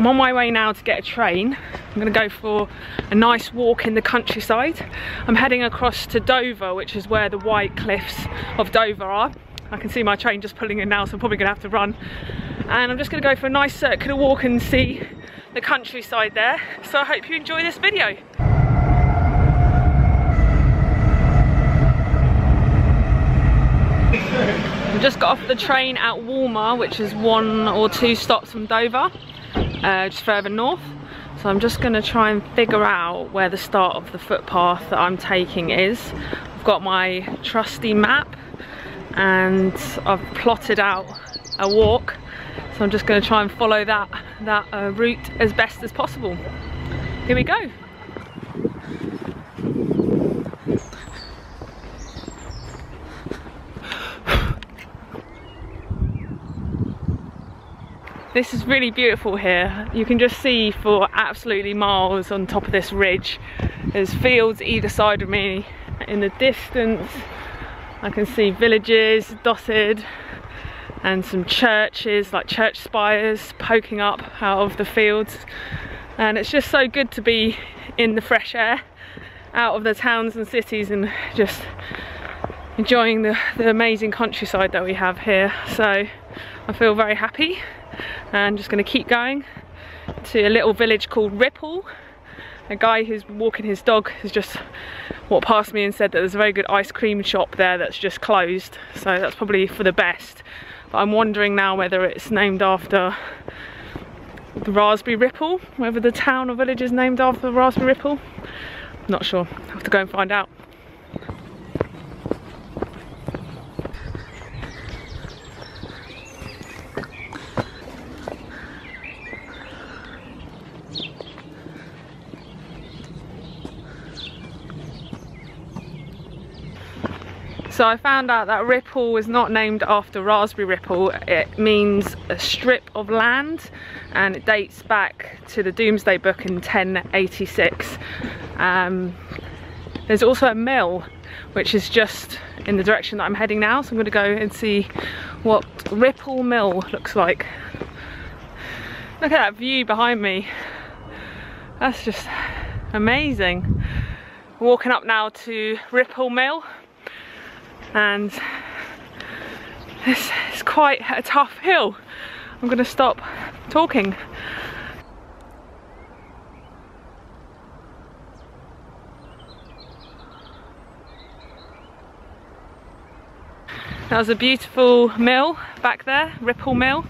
I'm on my way now to get a train. I'm going to go for a nice walk in the countryside. I'm heading across to Dover, which is where the white cliffs of Dover are. I can see my train just pulling in now, so I'm probably going to have to run. And I'm just going to go for a nice circular walk and see the countryside there. So I hope you enjoy this video. I've just got off the train at Walmer, which is 1 or 2 stops from Dover, just further north. So I'm just going to try and figure out where the start of the footpath that I'm taking is. I've got my trusty map and I've plotted out a walk. So I'm just going to try and follow that route as best as possible. Here we go. This is really beautiful here. You can just see for absolutely miles on top of this ridge. There's fields either side of me. In the distance I can see villages dotted and some churches, like church spires, poking up out of the fields. And it's just so good to be in the fresh air, out of the towns and cities, and just enjoying the amazing countryside that we have here. So I feel very happy. And just going to keep going to a little village called Ripple. A guy who's walking his dog has just walked past me and said that there's a very good ice cream shop there that's just closed, so that's probably for the best. But I'm wondering now whether it's named after the Raspberry Ripple, whether the town or village is named after the Raspberry Ripple. Not sure, I'll have to go and find out. So I found out that Ripple was not named after Raspberry Ripple. It means a strip of land, and it dates back to the Domesday Book in 1086. There's also a mill which is just in the direction that I'm heading now, so I'm going to go and see what Ripple Mill looks like. Look at that view behind me. That's just amazing. Walking up now to Ripple Mill. And this is quite a tough hill. I'm going to stop talking. That was a beautiful mill back there, Ripple Mill.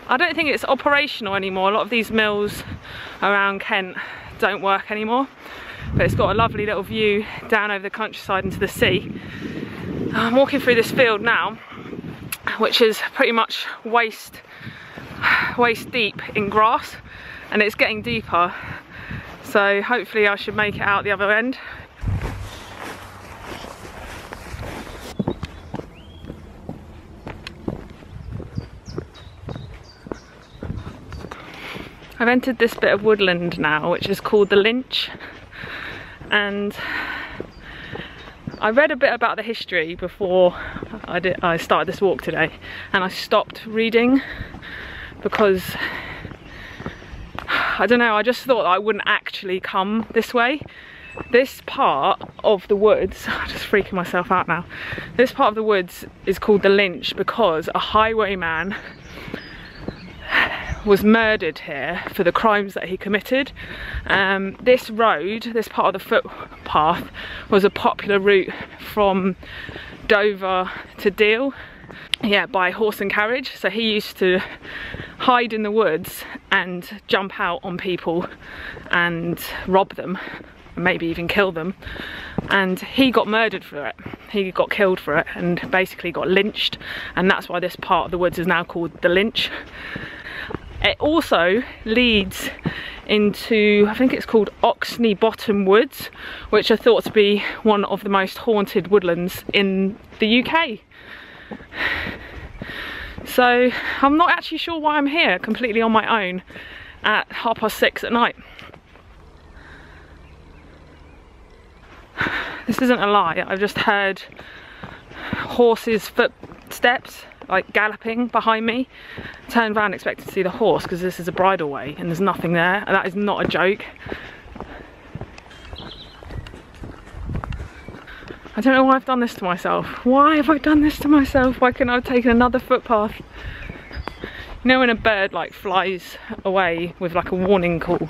I don't think it's operational anymore. A lot of these mills around Kent don't work anymore. But it's got a lovely little view down over the countryside into the sea. I'm walking through this field now, which is pretty much waist deep in grass, and it's getting deeper, so hopefully I should make it out the other end. I've entered this bit of woodland now, which is called the Lynch, and I read a bit about the history before I started this walk today, and I stopped reading because, I don't know, I just thought I wouldn't actually come this way. This part of the woods, I'm just freaking myself out now, this part of the woods is called the Lynch because a highwayman was murdered here for the crimes that he committed. This road, this part of the footpath, was a popular route from Dover to Deal, yeah, by horse and carriage. So he used to hide in the woods and jump out on people and rob them, and maybe even kill them. And he got murdered for it. He got killed for it and basically got lynched, and that's why this part of the woods is now called the Lynch. It also leads into, I think it's called Oxneybottom Woods, which are thought to be one of the most haunted woodlands in the UK. So I'm not actually sure why I'm here completely on my own at 6:30 at night. This isn't a lie, I've just heard horses' footsteps like galloping behind me. Turned around expecting to see the horse because this is a bridleway and there's nothing there, and that is not a joke. I don't know why I've done this to myself. Why have I done this to myself? Why couldn't I have taken another footpath? You know when a bird like flies away with like a warning call,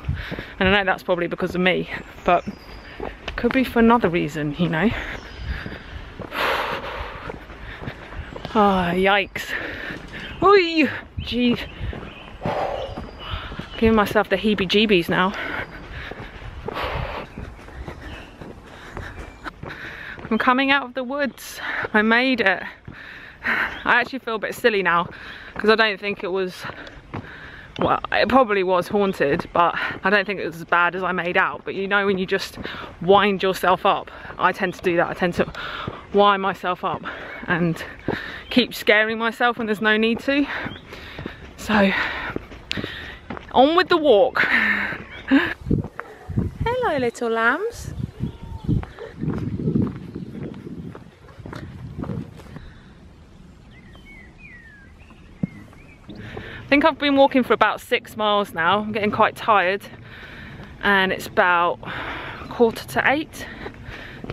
and I know that's probably because of me, but it could be for another reason, you know. Ah, oh, yikes. Oi, jeez. Giving myself the heebie-jeebies now. I'm coming out of the woods. I made it. I actually feel a bit silly now because I don't think it was, well, it probably was haunted, but I don't think it was as bad as I made out. But you know when you just wind yourself up, I tend to do that. I tend to wind myself up and keep scaring myself when there's no need to. So on with the walk. Hello little lambs. I think I've been walking for about 6 miles now. I'm getting quite tired and it's about 7:45.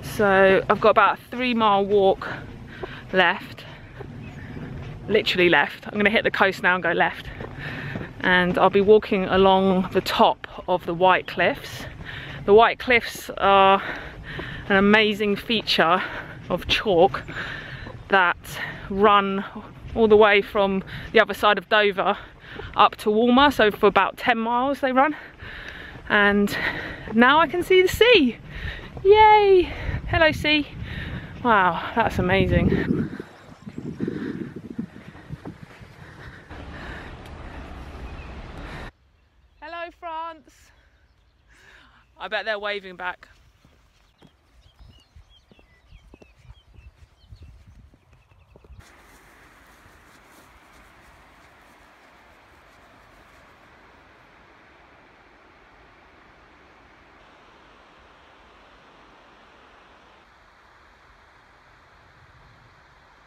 So I've got about a 3-mile walk left. Literally left. I'm gonna hit the coast now and go left. And I'll be walking along the top of the White Cliffs. The White Cliffs are an amazing feature of chalk that run all the way from the other side of Dover up to Walmer, so for about 10 miles they run. And now I can see the sea. Yay! Hello sea. Wow, that's amazing. Hello France. I bet they're waving back.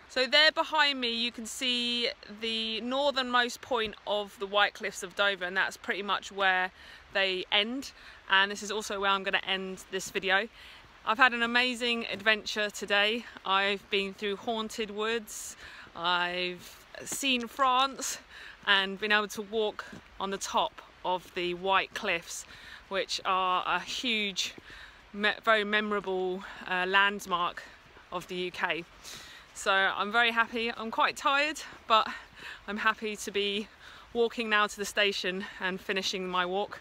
So there behind me you can see the northernmost point of the White Cliffs of Dover, and that's pretty much where they end, and this is also where I'm going to end this video. I've had an amazing adventure today. I've been through haunted woods, I've seen France and been able to walk on the top of the White Cliffs, which are a huge, very memorable landmark of the UK. So I'm very happy. I'm quite tired, but I'm happy to be walking now to the station and finishing my walk.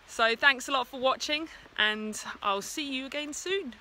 So thanks a lot for watching, and I'll see you again soon.